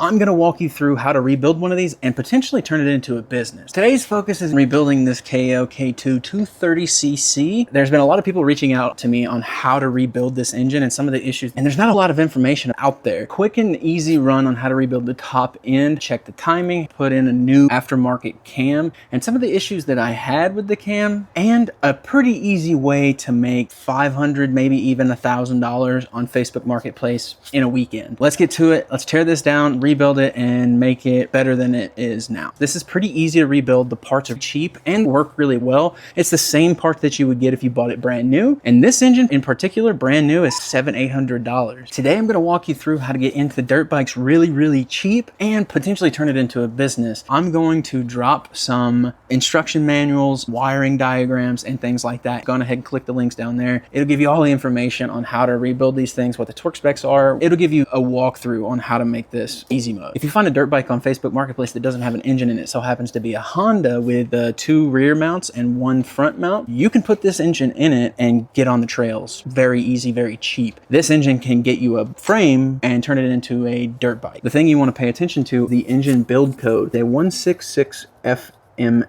I'm going to walk you through how to rebuild one of these and potentially turn it into a business. Today's focus is rebuilding this Kayo-K2 230cc. There's been a lot of people reaching out to me on how to rebuild this engine and some of the issues, and there's not a lot of information out there. Quick and easy run on how to rebuild the top end, check the timing, put in a new aftermarket cam, and some of the issues that I had with the cam, and a pretty easy way to make $500, maybe even $1,000 on Facebook Marketplace in a weekend. Let's get to it. Let's tear this down, rebuild it, and make it better than it is now. This is pretty easy to rebuild. The parts are cheap and work really well. It's the same part that you would get if you bought it brand new. And this engine in particular, brand new, is $700-800. Today, I'm going to walk you through how to get into dirt bikes really cheap and potentially turn it into a business. I'm going to drop some instruction manuals, wiring diagrams, and things like that. Go ahead and click the links down there. It'll give you all the information on how to rebuild these things, what the torque specs are. It'll give you a walkthrough on how to make this easy mode. If you find a dirt bike on Facebook Marketplace that doesn't have an engine in it, so happens to be a Honda with 2 rear mounts and 1 front mount, you can put this engine in it and get on the trails. Very easy, very cheap. This engine can get you a frame and turn it into a dirt bike. The thing you want to pay attention to, the engine build code, the 166FMM.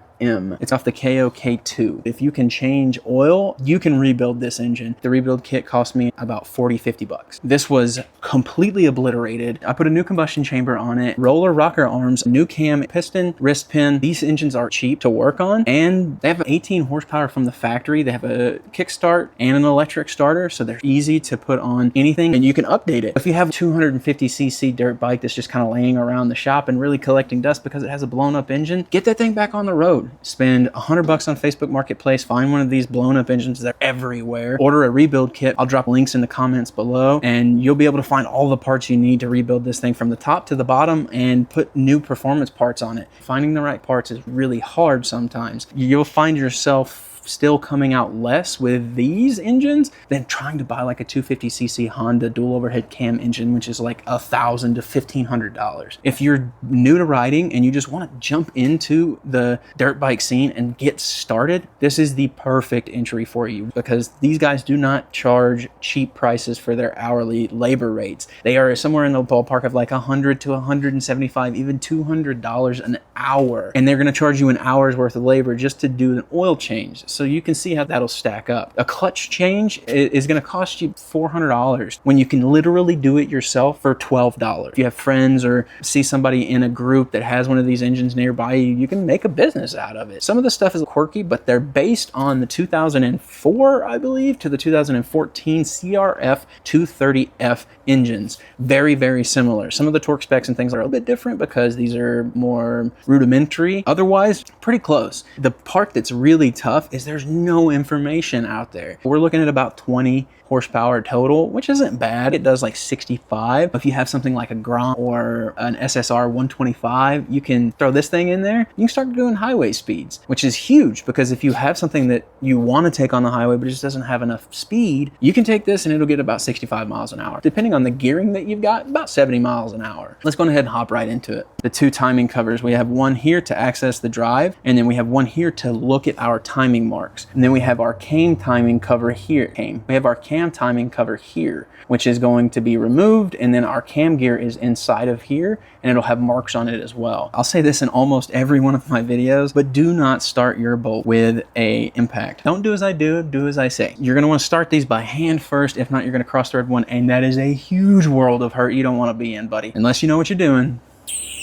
It's off the Kayo-K2. If you can change oil, you can rebuild this engine. The rebuild kit cost me about $40-50 bucks. This was completely obliterated. I put a new combustion chamber on it, roller rocker arms, new cam, piston, wrist pin. These engines are cheap to work on, and they have 18 horsepower from the factory. They have a kickstart and an electric starter, so they're easy to put on anything, and you can update it. If you have a 250cc dirt bike that's just kind of laying around the shop and really collecting dust because it has a blown up engine, get that thing back on the road. Spend $100 on Facebook Marketplace, find one of these blown up engines. They're everywhere. Order a rebuild kit. I'll drop links in the comments below, and you'll be able to find all the parts you need to rebuild this thing from the top to the bottom and put new performance parts on it. Finding the right parts is really hard sometimes. You'll find yourself still coming out less with these engines than trying to buy like a 250cc Honda dual overhead cam engine, which is like $1,000 to $1,500. If you're new to riding and you just want to jump into the dirt bike scene and get started, this is the perfect entry for you, because these guys do not charge cheap prices for their hourly labor rates. They are somewhere in the ballpark of like $100 to $175, even $200 an hour, and they're going to charge you an hour's worth of labor just to do an oil change. So you can see how that'll stack up. A clutch change is going to cost you $400 when you can literally do it yourself for $12. If you have friends or see somebody in a group that has one of these engines nearby you, you can make a business out of it. Some of the stuff is quirky, but they're based on the 2004, I believe, to the 2014 CRF 230F engines. Very similar. Some of the torque specs and things are a little bit different because these are more rudimentary. Otherwise, pretty close. The part that's really tough is there's no information out there. We're looking at about 20 horsepower total, which isn't bad. It does like 65. If you have something like a Grom or an SSR 125, you can throw this thing in there. You can start doing highway speeds, which is huge, because if you have something that you want to take on the highway but it just doesn't have enough speed, you can take this and it'll get about 65 miles an hour. Depending on the gearing that you've got, about 70 miles an hour. Let's go ahead and hop right into it. The 2 timing covers. We have one here to access the drive, and then we have one here to look at our timing marks. And then we have our cam timing cover here. We have our cam timing cover here, which is going to be removed, and then our cam gear is inside of here, and it'll have marks on it as well. I'll say this in almost every one of my videos, but do not start your bolt with a impact. Don't do as I do, do as I say. You're going to want to start these by hand first. If not, you're going to cross thread one, and that is a huge world of hurt you don't want to be in, buddy, unless you know what you're doing.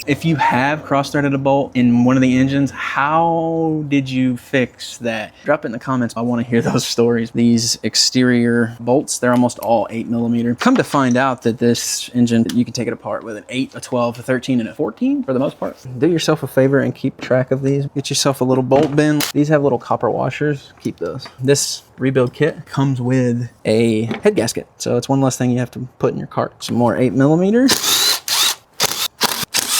If you have cross-threaded a bolt in one of the engines, how did you fix that? Drop it in the comments. I want to hear those stories. These exterior bolts, they're almost all 8mm. Come to find out that this engine, you can take it apart with an 8, a 12, a 13, and a 14 for the most part. Do yourself a favor and keep track of these. Get yourself a little bolt bin. These have little copper washers. Keep those. This rebuild kit comes with a head gasket, so it's one less thing you have to put in your cart. Some more 8mm.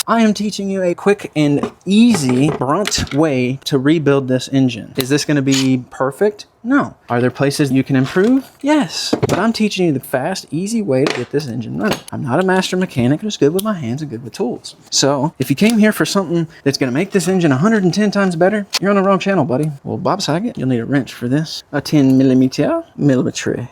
I am teaching you a quick and easy, brunt way to rebuild this engine. Is this going to be perfect? No. Are there places you can improve? Yes. But I'm teaching you the fast, easy way to get this engine running. I'm not a master mechanic, I'm just good with my hands and good with tools. So if you came here for something that's gonna make this engine 110 times better, you're on the wrong channel, buddy. Well, Bob Saget, you'll need a wrench for this. A 10 millimetry.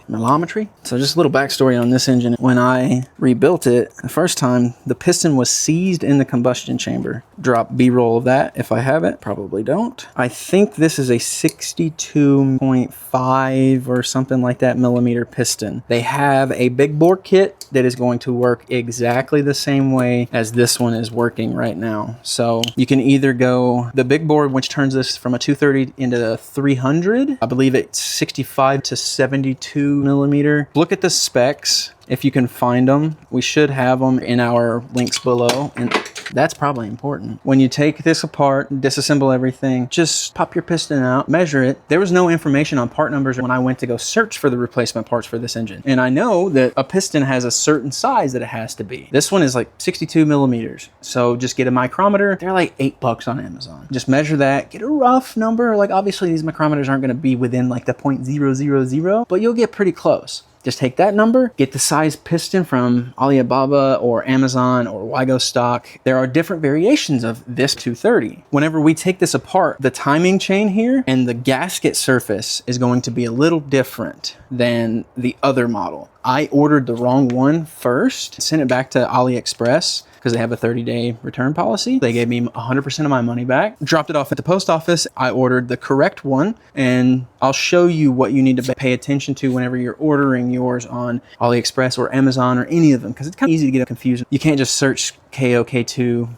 So just a little backstory on this engine. When I rebuilt it, the first time, the piston was seized in the combustion chamber. Drop B-roll of that if I have it, probably don't. I think this is a 62.5 or something like that millimeter piston. They have a big bore kit that is going to work exactly the same way as this one is working right now. So you can either go the big bore, which turns this from a 230 into a 300. I believe it's 65 to 72 millimeter. Look at the specs if you can find them. We should have them in our links below, and that's probably important. When you take this apart, disassemble everything, just pop your piston out, measure it. There was no information on part numbers when I went to go search for the replacement parts for this engine. And I know that a piston has a certain size that it has to be. This one is like 62 millimeters. So just get a micrometer. They're like $8 on Amazon. Just measure that, get a rough number. Like obviously these micrometers aren't gonna be within like the 0.000, but you'll get pretty close. Just take that number, get the size piston from Alibaba or Amazon or Wygo stock. There are different variations of this 230. Whenever we take this apart, the timing chain here and the gasket surface is going to be a little different than the other model. I ordered the wrong one first, sent it back to AliExpress because they have a 30-day return policy. They gave me 100% of my money back. Dropped it off at the post office. I ordered the correct one, and I'll show you what you need to pay attention to whenever you're ordering yours on AliExpress or Amazon or any of them, because it's kind of easy to get confused. You can't just search Kayo-K2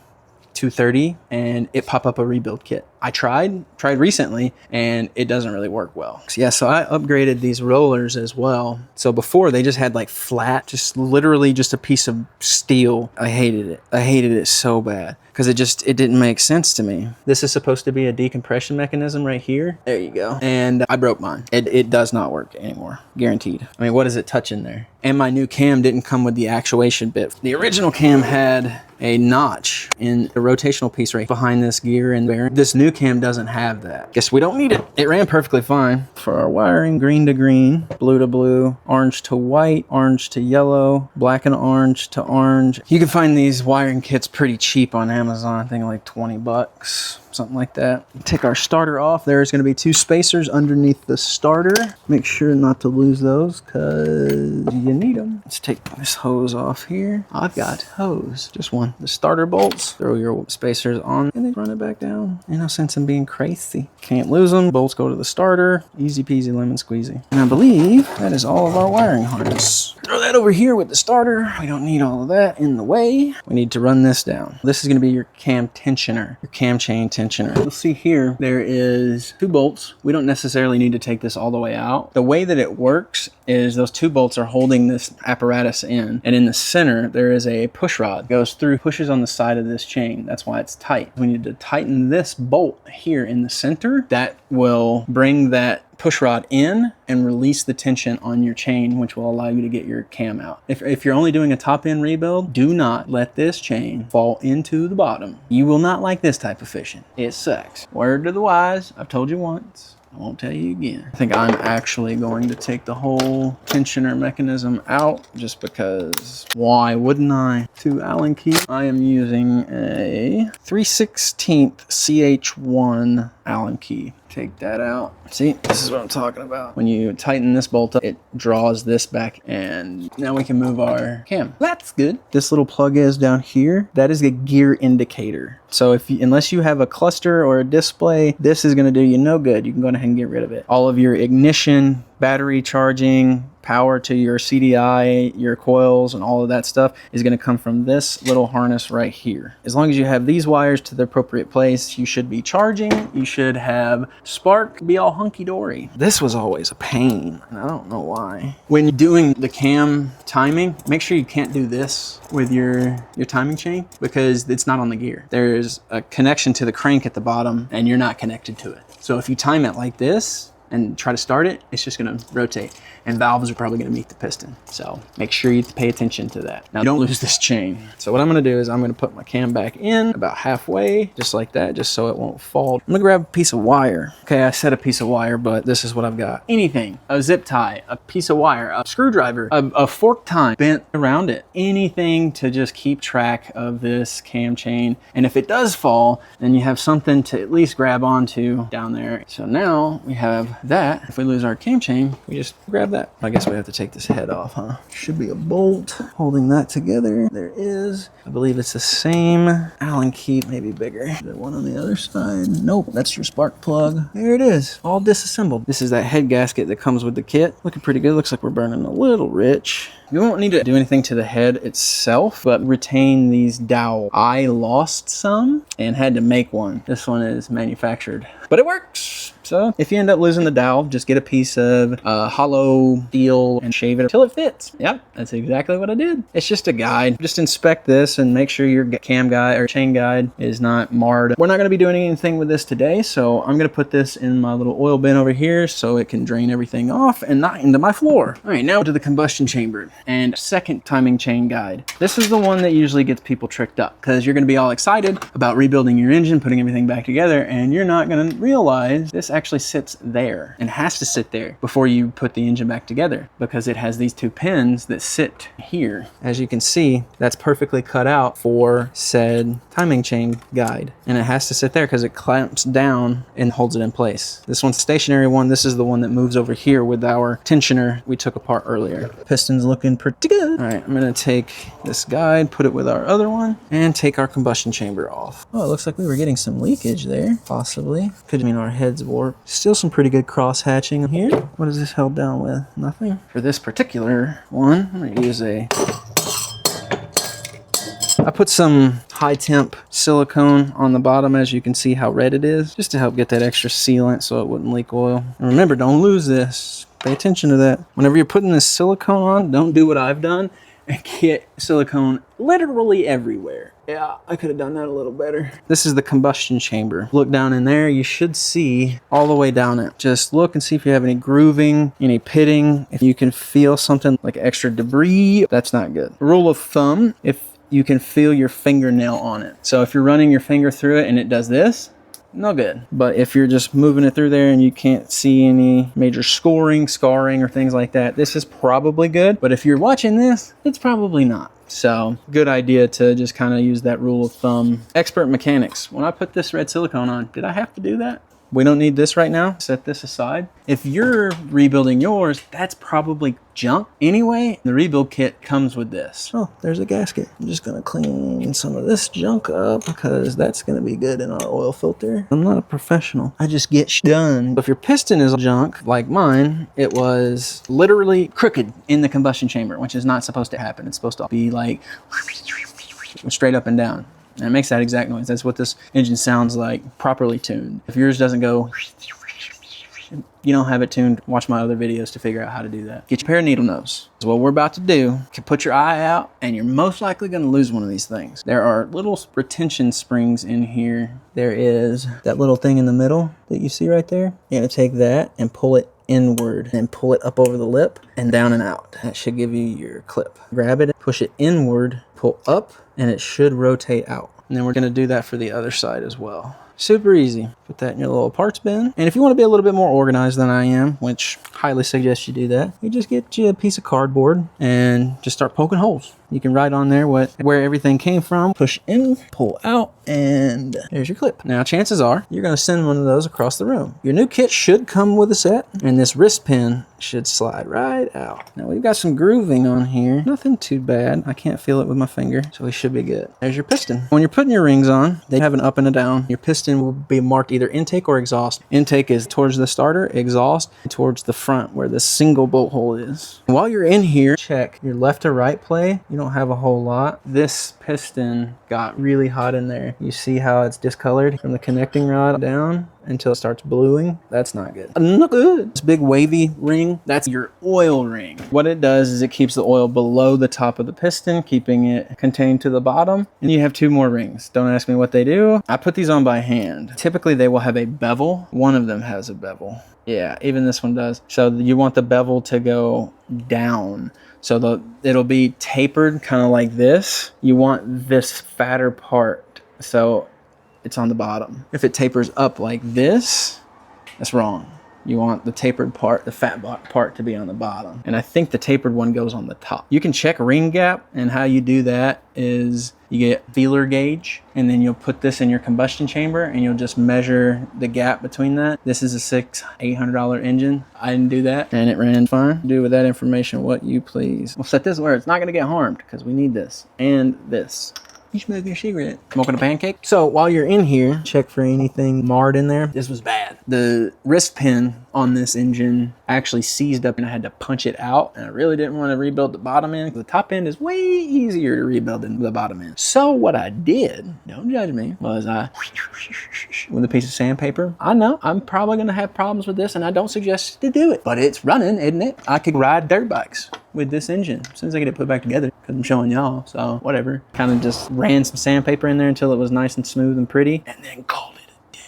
230 and it pop up a rebuild kit. I tried recently and it doesn't really work well. Yeah, so I upgraded these rollers as well. So before they just had like flat, just literally just a piece of steel. I hated it. I hated it so bad because it didn't make sense to me. This is supposed to be a decompression mechanism right here. There you go. And I broke mine. It does not work anymore, guaranteed. I mean, what is it touching there? And my new cam didn't come with the actuation bit. The original cam had a notch in the rotational piece right behind this gear and bearing. This new cam doesn't have that. Guess we don't need it. It ran perfectly fine. For our wiring, green to green, blue to blue, orange to white, orange to yellow, black and orange to orange. You can find these wiring kits pretty cheap on Amazon. I think like 20 bucks. Something like that. Take our starter off. There's going to be 2 spacers underneath the starter. Make sure not to lose those because you need them. Let's take this hose off here. I've got hose, just one. The starter bolts, throw your spacers on and then run it back down. Ain't no sense in being crazy. Can't lose them. Bolts go to the starter. Easy peasy lemon squeezy. And I believe that is all of our wiring harness. Throw that over here with the starter. We don't need all of that in the way. We need to run this down. This is going to be your cam tensioner, your cam chain tensioner. You'll see here, there is 2 bolts. We don't necessarily need to take this all the way out. The way that it works is those 2 bolts are holding this apparatus in, and in the center, there is a push rod. It goes through, pushes on the side of this chain. That's why it's tight. We need to tighten this bolt here in the center. That will bring that push rod in and release the tension on your chain, which will allow you to get your cam out. If you're only doing a top end rebuild, do not let this chain fall into the bottom. You will not like this type of fishing. It sucks. Word to the wise, I've told you once. I won't tell you again. I think I'm actually going to take the whole tensioner mechanism out just because why wouldn't I? 2 Allen keys. I am using a 3/16 CH1 Allen key. Take that out. See, this is what I'm talking about. When you tighten this bolt up, it draws this back, and now we can move our cam. That's good. This little plug is down here. That is a gear indicator. So unless you have a cluster or a display, this is gonna do you no good. You can go ahead and get rid of it. All of your ignition, battery charging, power to your CDI, your coils, and all of that stuff is going to come from this little harness right here. As long as you have these wires to the appropriate place, you should be charging. You should have spark, be all hunky-dory. This was always a pain, and I don't know why. When you're doing the cam timing, make sure you can't do this with your timing chain because it's not on the gear. There's a connection to the crank at the bottom, and you're not connected to it. So if you time it like this, and try to start it, it's just gonna rotate. And valves are probably gonna meet the piston. So make sure you pay attention to that. Now don't lose this chain. So what I'm gonna do is I'm gonna put my cam back in about halfway, just like that, just so it won't fall. I'm gonna grab a piece of wire. Okay, I said a piece of wire, but this is what I've got. Anything, a zip tie, a piece of wire, a screwdriver, a fork tine bent around it. Anything to just keep track of this cam chain. And if it does fall, then you have something to at least grab onto down there. So now we have that. If we lose our cam chain, we just grab that. I guess we have to take this head off, huh? Should be a bolt holding that together. There is. I believe it's the same Allen key, maybe bigger. Is there one on the other side? Nope, that's your spark plug. There it is, all disassembled. This is that head gasket that comes with the kit. Looking pretty good. Looks like we're burning a little rich. You won't need to do anything to the head itself, but retain these dowels. I lost some and had to make one. This one is manufactured, but it works. So if you end up losing the dowel, just get a piece of hollow steel and shave it until it fits. Yep, that's exactly what I did. It's just a guide. Just inspect this and make sure your cam guide or chain guide is not marred. We're not going to be doing anything with this today, so I'm going to put this in my little oil bin over here so it can drain everything off and not into my floor. All right, now to the combustion chamber and second timing chain guide. This is the one that usually gets people tricked up because you're going to be all excited about rebuilding your engine, putting everything back together, and you're not going to realize this actually sits there and has to sit there before you put the engine back together because it has these two pins that sit here. As you can see, that's perfectly cut out for said timing chain guide, and it has to sit there because it clamps down and holds it in place. This one's stationary one. This is the one that moves over here with our tensioner we took apart earlier. Piston's looking pretty good. All right, I'm gonna take this guide, put it with our other one, and take our combustion chamber off. Oh, it looks like we were getting some leakage there, possibly. Could mean our head's warped. Still some pretty good cross hatching here. What is this held down with? Nothing. For this particular one, I'm gonna use I put some high temp silicone on the bottom, as you can see how red it is, just to help get that extra sealant so it wouldn't leak oil. And remember, don't lose this. Pay attention to that. Whenever you're putting this silicone on, don't do what I've done and get silicone literally everywhere. Yeah, I could have done that a little better. This is the combustion chamber. Look down in there, you should see all the way down it. Just look and see if you have any grooving, any pitting. If you can feel something like extra debris, that's not good. Rule of thumb, if you can feel your fingernail on it. So if you're running your finger through it and it does this, no good. But if you're just moving it through there and you can't see any major scarring, or things like that, this is probably good. But if you're watching this, it's probably not. So good idea to just kind of use that rule of thumb. Expert mechanics. When I put this red silicone on, did I have to do that? We don't need this right now. Set this aside. If you're rebuilding yours, that's probably junk. Anyway, the rebuild kit comes with this. Oh, there's a gasket. I'm just gonna clean some of this junk up because that's gonna be good in our oil filter. I'm not a professional. I just get done. If your piston is junk, like mine, it was literally crooked in the combustion chamber, which is not supposed to happen. It's supposed to be like straight up and down. And it makes that exact noise. That's what this engine sounds like, properly tuned. If yours doesn't go, you don't have it tuned, watch my other videos to figure out how to do that. Get your pair of needle nose. So what we're about to do, you can put your eye out and you're most likely gonna lose one of these things. There are little retention springs in here. There is that little thing in the middle that you see right there. You're gonna take that and pull it inward and pull it up over the lip and down and out. That should give you your clip. Grab it, push it inward, pull up, and it should rotate out. And then we're gonna do that for the other side as well. Super easy. Put that in your little parts bin. And if you want to be a little bit more organized than I am, which highly suggest you do that, you just get you a piece of cardboard and just start poking holes. You can write on there where everything came from, push in, pull out, and there's your clip. Now, chances are you're going to send one of those across the room. Your new kit should come with a set, and this wrist pin should slide right out. Now, we've got some grooving on here. Nothing too bad. I can't feel it with my finger, so we should be good. There's your piston. When you're putting your rings on, they have an up and a down. Your piston will be marked either intake or exhaust. Intake is towards the starter, exhaust towards the front where the single bolt hole is. While you're in here, check your left to right play. You don't have a whole lot. This piston got really hot in there. You see how it's discolored from the connecting rod down? until it starts bluing. That's not good. Not good. This big wavy ring, that's your oil ring. What it does is it keeps the oil below the top of the piston, keeping it contained to the bottom. And you have two more rings. Don't ask me what they do. I put these on by hand. Typically they will have a bevel. One of them has a bevel. Yeah, even this one does. So you want the bevel to go down. So it'll be tapered kind of like this. You want this fatter part, so it's on the bottom. If it tapers up like this, that's wrong. You want the tapered part, the fat part, to be on the bottom. And I think the tapered one goes on the top. You can check ring gap, and how you do that is you get feeler gauge, and then you'll put this in your combustion chamber, and you'll just measure the gap between that. This is a $800 engine. I didn't do that, and it ran fine. Do with that information what you please. We'll set this where it's not gonna get harmed, because we need this and this. You smoking a cigarette? Smoking a pancake? So while you're in here, check for anything marred in there. This was bad. The wrist pin on this engine actually seized up, and I had to punch it out, and I really didn't want to rebuild the bottom end. The top end is way easier to rebuild than the bottom end. So what I did, don't judge me, was I, with a piece of sandpaper. I know I'm probably gonna have problems with this, and I don't suggest to do it, but it's running, isn't it? I could ride dirt bikes with this engine as soon as I get it put back together, because I'm showing y'all, so whatever. Kind of just ran some sandpaper in there until it was nice and smooth and pretty, and then called it a day.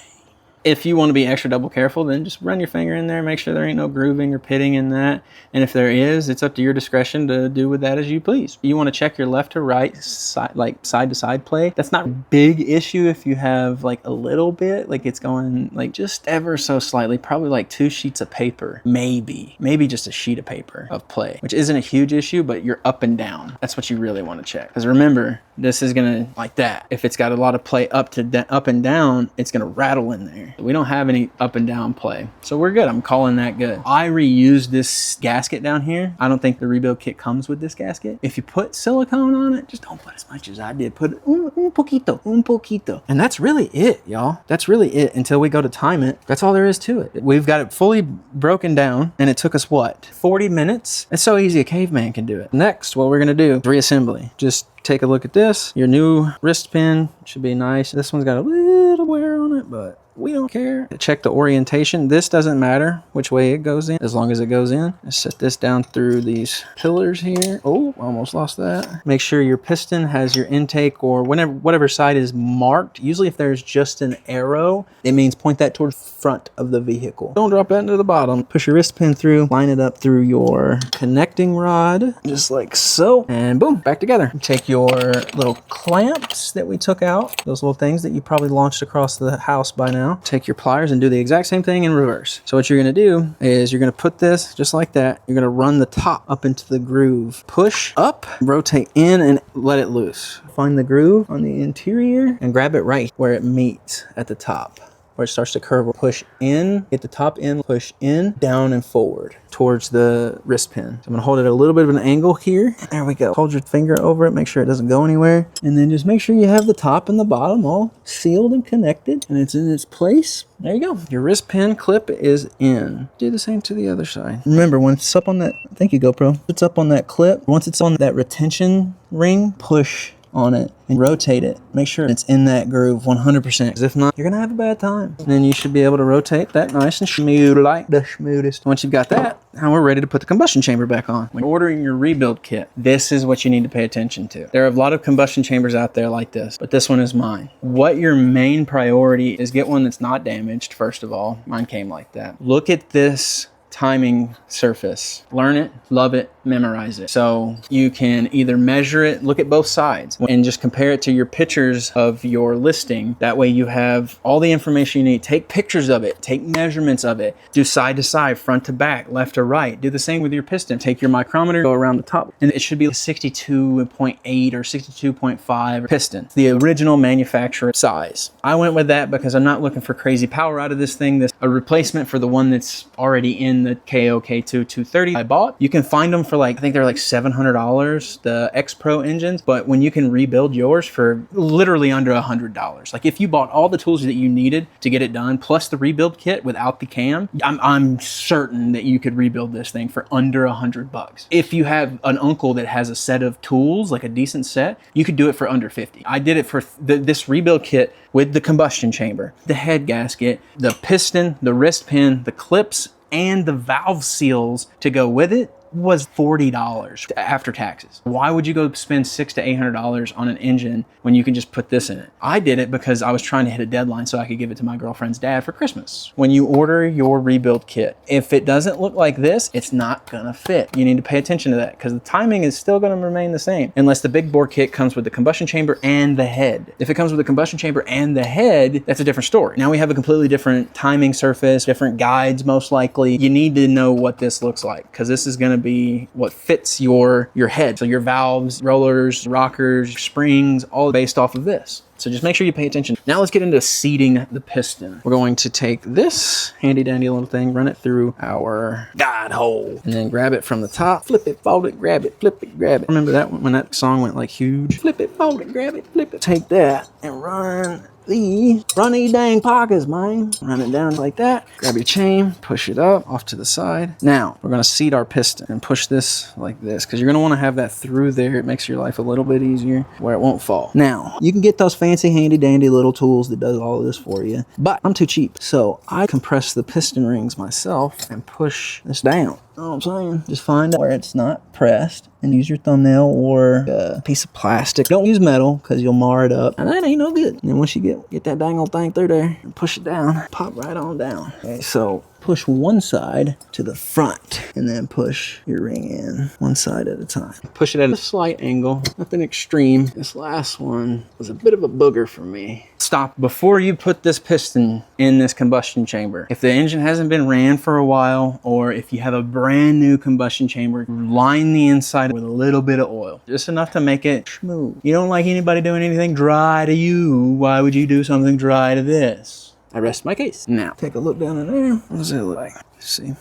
If you want to be extra double careful, then just run your finger in there, make sure there ain't no grooving or pitting in that. And if there is, it's up to your discretion to do with that as you please. You want to check your left to right side, like side to side play. That's not a big issue if you have like a little bit, like it's going like just ever so slightly, probably like 2 sheets of paper, maybe just a sheet of paper of play, which isn't a huge issue, but you're up and down. That's what you really want to check. Because remember, this is gonna like that. If it's got a lot of play up and down, it's gonna rattle in there. We don't have any up and down play, so we're good. I'm calling that good. I reused this gasket down here. I don't think the rebuild kit comes with this gasket. If you put silicone on it, just don't put as much as I did. Put un poquito. And that's really it, y'all. That's really it until we go to time it. That's all there is to it. We've got it fully broken down, and it took us what, 40 minutes? It's so easy a caveman can do it. Next, what we're gonna do is reassembly. Just take a look at this. Your new wrist pin should be nice. This one's got a little wear on it, but we don't care. Check the orientation. This doesn't matter which way it goes in, as long as it goes in. Let's set this down through these pillars here. Oh, almost lost that. Make sure your piston has your intake, or whatever side is marked. Usually if there's just an arrow, it means point that towards the front of the vehicle. Don't drop that into the bottom. Push your wrist pin through, line it up through your connecting rod, just like so, and boom, back together. Take your little clamps that we took out, those little things that you probably launched across the house by now. Take your pliers and do the exact same thing in reverse. So what you're gonna do is you're gonna put this just like that. You're gonna run the top up into the groove. Push up, rotate in, and let it loose. Find the groove on the interior and grab it right where it meets at the top, where it starts to curve. Push in, get the top in, push in, down and forward towards the wrist pin. So I'm gonna hold it at a little bit of an angle here. There we go. Hold your finger over it, make sure it doesn't go anywhere. And then just make sure you have the top and the bottom all sealed and connected, and it's in its place. There you go. Your wrist pin clip is in. Do the same to the other side. Remember, when it's up on that, thank you GoPro. It's up on that clip. Once it's on that retention ring, push on it and rotate it. Make sure it's in that groove 100%, because if not, you're gonna have a bad time. And then you should be able to rotate that nice and smooth, like the smoothest. Once you've got that, now we're ready to put the combustion chamber back on. When ordering your rebuild kit, this is what you need to pay attention to. There are a lot of combustion chambers out there like this, but this one is mine. What your main priority is, get one that's not damaged, first of all. Mine came like that. Look at this timing surface. Learn it, love it, memorize it. So you can either measure it, look at both sides, and just compare it to your pictures of your listing. That way you have all the information you need. Take pictures of it, take measurements of it, do side to side, front to back, left to right. Do the same with your piston. Take your micrometer, go around the top, and it should be a 62.8 or 62.5 piston, the original manufacturer size. I went with that because I'm not looking for crazy power out of this thing. This a replacement for the one that's already in the Kayo-K2 230 I bought. You can find them for like, I think they're like $700, the X Pro engines, but when you can rebuild yours for literally under $100. Like if you bought all the tools that you needed to get it done, plus the rebuild kit without the cam, I'm certain that you could rebuild this thing for under $100. If you have an uncle that has a set of tools, like a decent set, you could do it for under 50. I did it for this rebuild kit with the combustion chamber, the head gasket, the piston, the wrist pin, the clips, and the valve seals to go with it was $40 after taxes. Why would you go spend $600 to $800 on an engine when you can just put this in it? I did it because I was trying to hit a deadline so I could give it to my girlfriend's dad for Christmas. When you order your rebuild kit, if it doesn't look like this, it's not gonna fit. You need to pay attention to that because the timing is still gonna remain the same unless the big bore kit comes with the combustion chamber and the head. If it comes with the combustion chamber and the head, that's a different story. Now we have a completely different timing surface, different guides most likely. You need to know what this looks like because this is gonna be what fits your head. So your valves, rollers, rockers, springs, all based off of this. So just make sure you pay attention. Now let's get into seating the piston. We're going to take this handy dandy little thing, run it through our guide hole, and then grab it from the top, flip it, fold it, grab it, flip it, grab it. Remember that when that song went like huge? Flip it, fold it, grab it, flip it. Take that and run these dang pockets, man. Run it down like that. Grab your chain, push it up off to the side. Now we're gonna seat our piston and push this like this because you're gonna want to have that through there. It makes your life a little bit easier where it won't fall. Now you can get those fancy handy dandy little tools that does all of this for you, but I'm too cheap. So I compress the piston rings myself and push this down. You know what I'm saying? Just find out where it's not pressed and use your thumbnail or a piece of plastic. Don't use metal because you'll mar it up. And that ain't no good. And then once you get that dang old thing through there and push it down, pop right on down. Okay, so push one side to the front and then push your ring in one side at a time. Push it at a slight angle, nothing extreme. This last one was a bit of a booger for me. Stop before you put this piston in this combustion chamber. If the engine hasn't been ran for a while, or if you have a brand new combustion chamber, line the inside with a little bit of oil, just enough to make it smooth. You don't like anybody doing anything dry to you. Why would you do something dry to this? I rest my case. Now, take a look down in there. What does it look like? Let's see.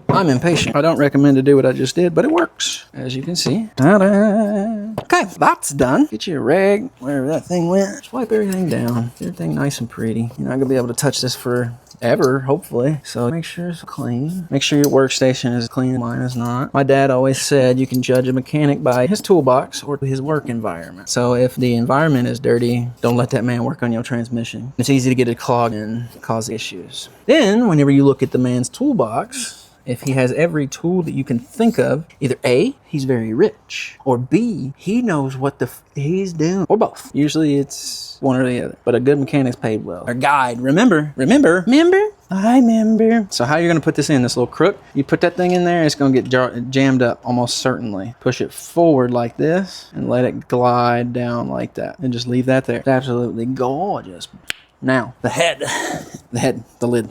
I'm impatient. I don't recommend to do what I just did, but it works, as you can see. Ta-da! Okay, that's done. Get you a rag, wherever that thing went. Just wipe everything down. Get everything nice and pretty. You're not gonna be able to touch this forever, hopefully. So make sure it's clean. Make sure your workstation is clean. Mine is not. My dad always said you can judge a mechanic by his toolbox or his work environment. So if the environment is dirty, don't let that man work on your transmission. It's easy to get it clogged and cause issues. Then, whenever you look at the man's toolbox, if he has every tool that you can think of, either A, he's very rich, or B, he knows what the he's doing, or both. Usually it's one or the other, but a good mechanic's paid well. Our guide, remember? I remember. So how you're gonna put this in, this little crook, you put that thing in there, it's gonna get jammed up almost certainly. Push it forward like this and let it glide down like that and just leave that there. It's absolutely gorgeous. Now, the lid.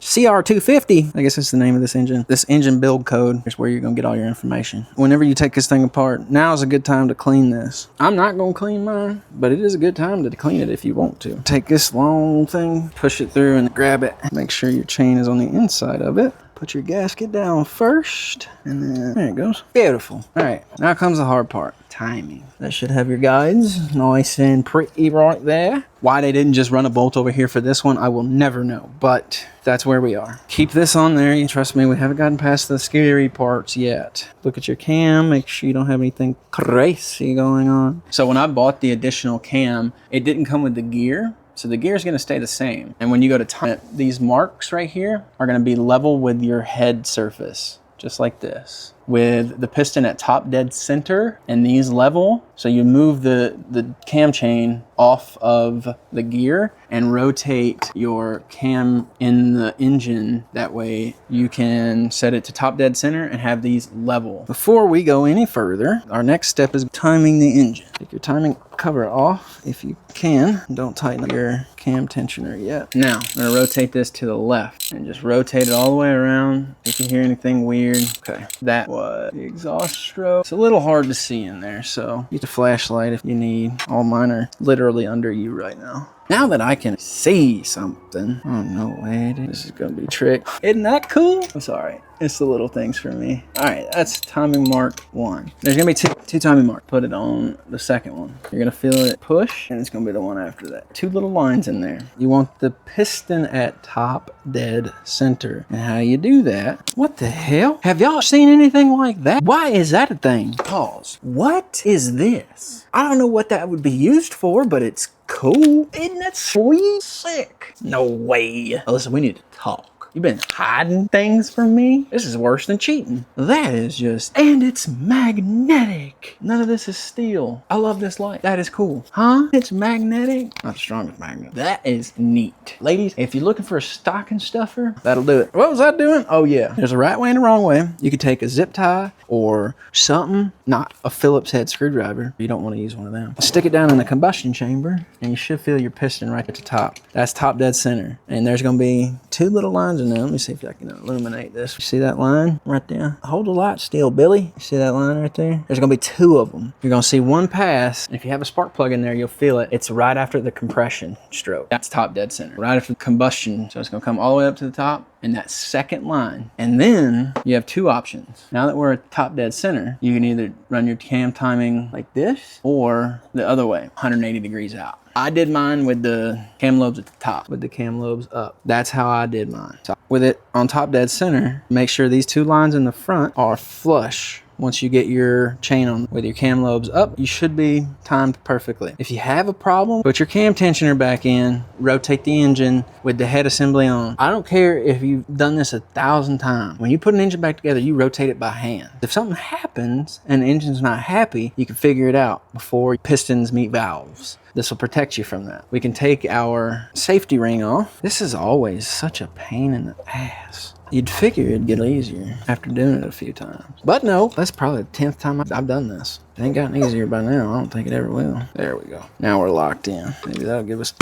CR250, I guess that's the name of this engine. This engine build code is where you're gonna get all your information. Whenever you take this thing apart, now is a good time to clean this. I'm not gonna clean mine, but it is a good time to clean it if you want to. Take this long thing, push it through and grab it. Make sure your chain is on the inside of it. Put your gasket down first, and then there it goes. Beautiful. All right, now comes the hard part. Timing. That should have your guides nice and pretty right there. Why they didn't just run a bolt over here for this one, I will never know, but that's where we are. Keep this on there. You trust me, we haven't gotten past the scary parts yet. Look at your cam, make sure you don't have anything crazy going on. So when I bought the additional cam, it didn't come with the gear. So the gear is going to stay the same. And when you go to time it, these marks right here are going to be level with your head surface, just like this. With the piston at top dead center and these level. So you move the cam chain off of the gear and rotate your cam in the engine. That way you can set it to top dead center and have these level. Before we go any further, our next step is timing the engine. Take your timing cover off if you can. Don't tighten your cam tensioner yet. Now, I'm gonna rotate this to the left and just rotate it all the way around. If you hear anything weird. Okay, that was the exhaust stroke. It's a little hard to see in there, so use a flashlight if you need. All mine are literally under you right now. Now that I can see something, oh no way, this is gonna be a trick. Isn't that cool? I'm sorry, it's the little things for me. All right, that's timing mark 1. There's gonna be two timing marks. Put it on the second one. You're gonna feel it push, and it's gonna be the one after that. 2 little lines in there. You want the piston at top dead center. And how you do that? What the hell? Have y'all seen anything like that? Why is that a thing? Pause. What is this? I don't know what that would be used for, but it's cool. Isn't that sweet? Sick. No way. Listen, we need to talk. You've been hiding things from me? This is worse than cheating. That is just, and it's magnetic. None of this is steel. I love this light. That is cool. Huh? It's magnetic. Not the strongest magnet. That is neat. Ladies, if you're looking for a stocking stuffer, that'll do it. What was I doing? Oh yeah. There's a right way and a wrong way. You could take a zip tie or something, not a Phillips head screwdriver. You don't want to use one of them. Stick it down in the combustion chamber and you should feel your piston right at the top. That's top dead center. And there's gonna be 2 little lines in there. Let me see if I can illuminate this. You see that line right there? Hold the light still, Billy. You see that line right there? There's gonna be 2 of them. You're gonna see one pass. And if you have a spark plug in there, you'll feel it. It's right after the compression stroke. That's top dead center. Right after the combustion. So it's gonna come all the way up to the top in that second line. And then you have 2 options. Now that we're at top dead center, you can either run your cam timing like this or the other way, 180 degrees out. I did mine with the cam lobes at the top, with the cam lobes up. That's how I did mine. So with it on top dead center, make sure these 2 lines in the front are flush. Once you get your chain on with your cam lobes up, you should be timed perfectly. If you have a problem, put your cam tensioner back in, rotate the engine with the head assembly on. I don't care if you've done this 1,000 times. When you put an engine back together, you rotate it by hand. If something happens and the engine's not happy, you can figure it out before pistons meet valves. This will protect you from that. We can take our safety ring off. This is always such a pain in the ass. You'd figure it'd get easier after doing it a few times. But no, that's probably the 10th time I've done this. It ain't gotten easier by now. I don't think it ever will. There we go. Now we're locked in. Maybe that'll give us...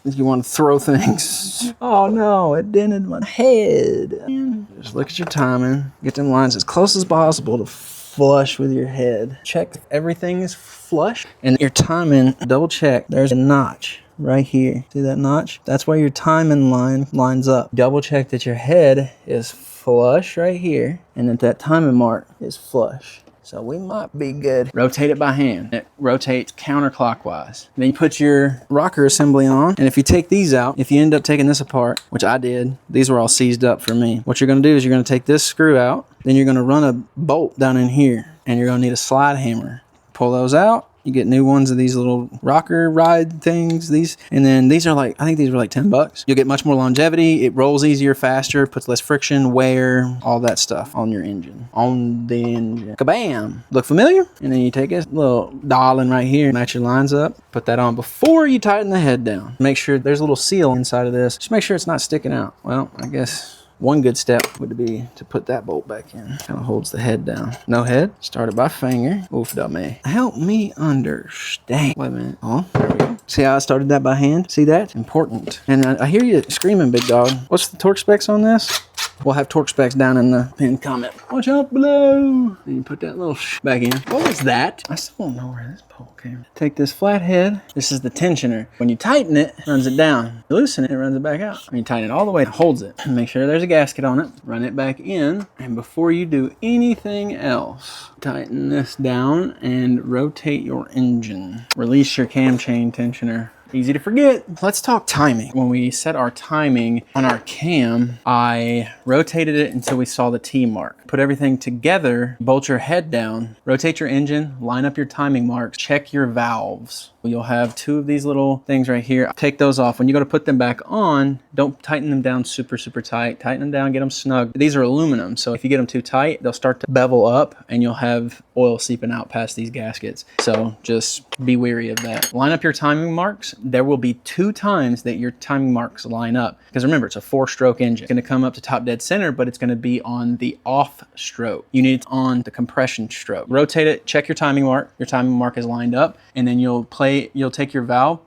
If you want to throw things. Oh no, it dented my head. Just look at your timing. Get them lines as close as possible to flush with your head. Check if everything is flush. And your timing, double check. There's a notch right here. See that notch? That's where your timing line lines up. Double check that your head is flush right here and that timing mark is flush. So we might be good. Rotate it by hand. It rotates counterclockwise. Then you put your rocker assembly on. And if you take these out, if you end up taking this apart, which I did, these were all seized up for me. What you're gonna do is you're gonna take this screw out, then you're gonna run a bolt down in here, and you're gonna need a slide hammer. Pull those out. You get new ones of these little rocker ride things. And then these are like, I think these were like 10 bucks. You'll get much more longevity. It rolls easier, faster, puts less friction, wear, all that stuff on your engine. On the engine. Kabam! Look familiar? And then you take a little dialing right here, match your lines up, put that on before you tighten the head down. Make sure there's a little seal inside of this. Just make sure it's not sticking out. Well, I guess one good step would be to put that bolt back in. Kind of holds the head down. No head. Start it by finger. Oof, dummy. Help me understand. Wait a minute. Oh, there we go. See how I started that by hand? See that? Important. And I hear you screaming, big dog. What's the torque specs on this? We'll have torque specs down in the pinned comment. Watch out below. And you put that little back in. What was that? I still don't know where this bolt came. Take this flat head. This is the tensioner. When you tighten it, it runs it down. You loosen it, it runs it back out. When you tighten it all the way, it holds it. Make sure there's a gasket on it. Run it back in. And before you do anything else, tighten this down and rotate your engine. Release your cam chain tensioner. Easy to forget. Let's talk timing. When we set our timing on our cam, I rotated it until we saw the T mark. Put everything together, bolt your head down, rotate your engine, line up your timing marks, check your valves. You'll have 2 of these little things right here. Take those off. When you go to put them back on, don't tighten them down super tight. Tighten them down, get them snug. These are aluminum, so if you get them too tight, they'll start to bevel up and you'll have oil seeping out past these gaskets. So just be wary of that. Line up your timing marks. There will be 2 times that your timing marks line up. Because remember, it's a 4-stroke engine. It's gonna come up to top dead center, but it's gonna be on the off stroke. You need it on the compression stroke. Rotate it, check your timing mark. Your timing mark is lined up, and then you'll take your valve,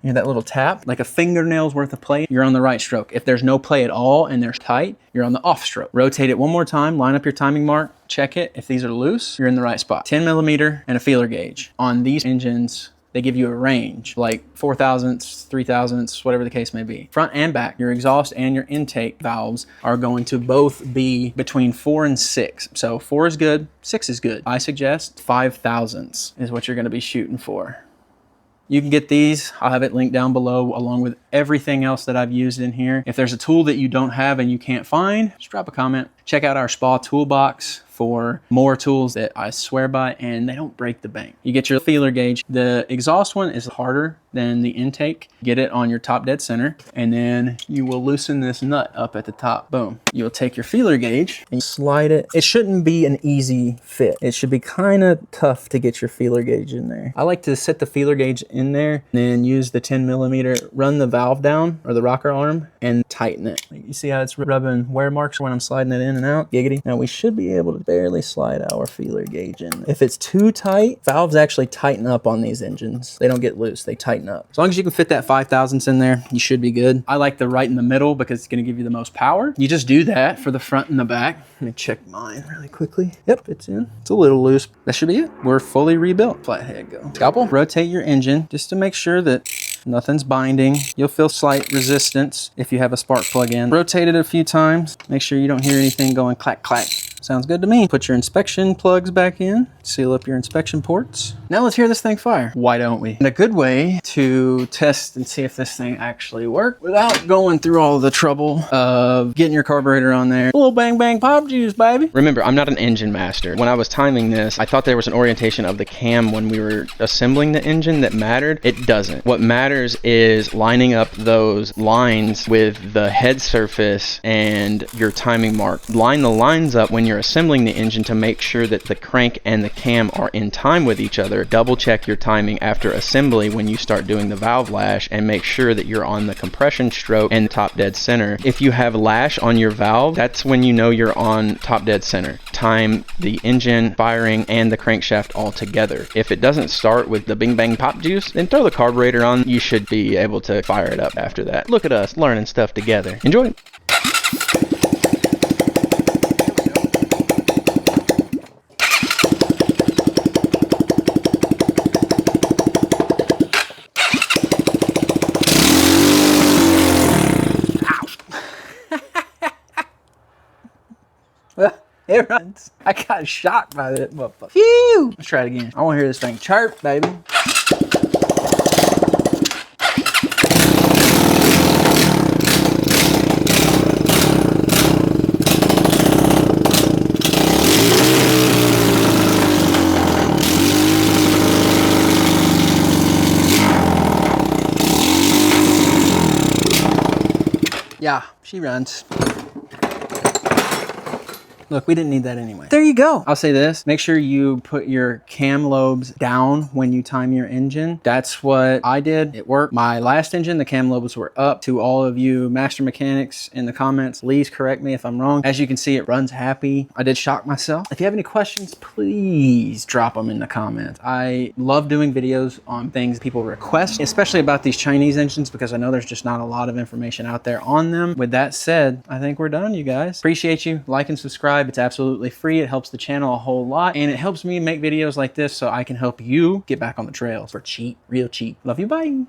hear that little tap? Like a fingernail's worth of play, you're on the right stroke. If there's no play at all and they're tight, you're on the off stroke. Rotate it one more time, line up your timing mark, check it. If these are loose, you're in the right spot. 10 millimeter and a feeler gauge. On these engines, they give you a range, like 4 thousandths, 3 thousandths, whatever the case may be. Front and back, your exhaust and your intake valves are going to both be between 4 and 6. So 4 is good, 6 is good. I suggest 5 thousandths is what you're gonna be shooting for. You can get these, I'll have it linked down below along with everything else that I've used in here. If there's a tool that you don't have and you can't find, just drop a comment. Check out our spa toolbox for more tools that I swear by, and they don't break the bank. You get your feeler gauge. The exhaust one is harder than the intake. Get it on your top dead center, and then you will loosen this nut up at the top. Boom. You'll take your feeler gauge and slide it. It shouldn't be an easy fit. It should be kind of tough to get your feeler gauge in there. I like to set the feeler gauge in there, and then use the 10 millimeter, run the valve down, or the rocker arm, and tighten it. You see how it's rubbing wear marks when I'm sliding it in and out? Giggity. Now we should be able to barely slide our feeler gauge in. If it's too tight, valves actually tighten up on these engines. They don't get loose, they tighten up. As long as you can fit that 5 thousandths in there, you should be good. I like the right in the middle because it's gonna give you the most power. You just do that for the front and the back. Let me check mine really quickly. Yep, it's in. It's a little loose. That should be it. We're fully rebuilt. Flathead go. Scalpel, rotate your engine just to make sure that nothing's binding. You'll feel slight resistance if you have a spark plug in. Rotate it a few times. Make sure you don't hear anything going clack, clack. Sounds good to me. Put your inspection plugs back in. Seal up your inspection ports. Now let's hear this thing fire. Why don't we? And a good way to test and see if this thing actually works without going through all the trouble of getting your carburetor on there. A little bang bang pop juice, baby. Remember, I'm not an engine master. When I was timing this, I thought there was an orientation of the cam when we were assembling the engine that mattered. It doesn't. What matters is lining up those lines with the head surface and your timing mark. Line the lines up when you're assembling the engine to make sure that the crank and the cam are in time with each other. Double check your timing after assembly when you start doing the valve lash, and make sure that you're on the compression stroke and top dead center. If you have lash on your valve, that's when you know you're on top dead center. Time the engine, firing, and the crankshaft all together. If it doesn't start with the bing bang pop juice, then throw the carburetor on. You should be able to fire it up after that. Look at us learning stuff together. Enjoy. It runs. I got shocked by that motherfucker. Phew! Let's try it again. I want to hear this thing chirp, baby. Yeah, she runs. Look, we didn't need that anyway. There you go. I'll say this, make sure you put your cam lobes down when you time your engine. That's what I did. It worked. My last engine, the cam lobes were up. To all of you master mechanics in the comments, please correct me if I'm wrong. As you can see, it runs happy. I did shock myself. If you have any questions, please drop them in the comments. I love doing videos on things people request, especially about these Chinese engines, because I know there's just not a lot of information out there on them. With that said, I think we're done, you guys. Appreciate you. Like and subscribe. It's absolutely free. It helps the channel a whole lot, and it helps me make videos like this so I can help you get back on the trails for cheap, real cheap. Love you. Bye.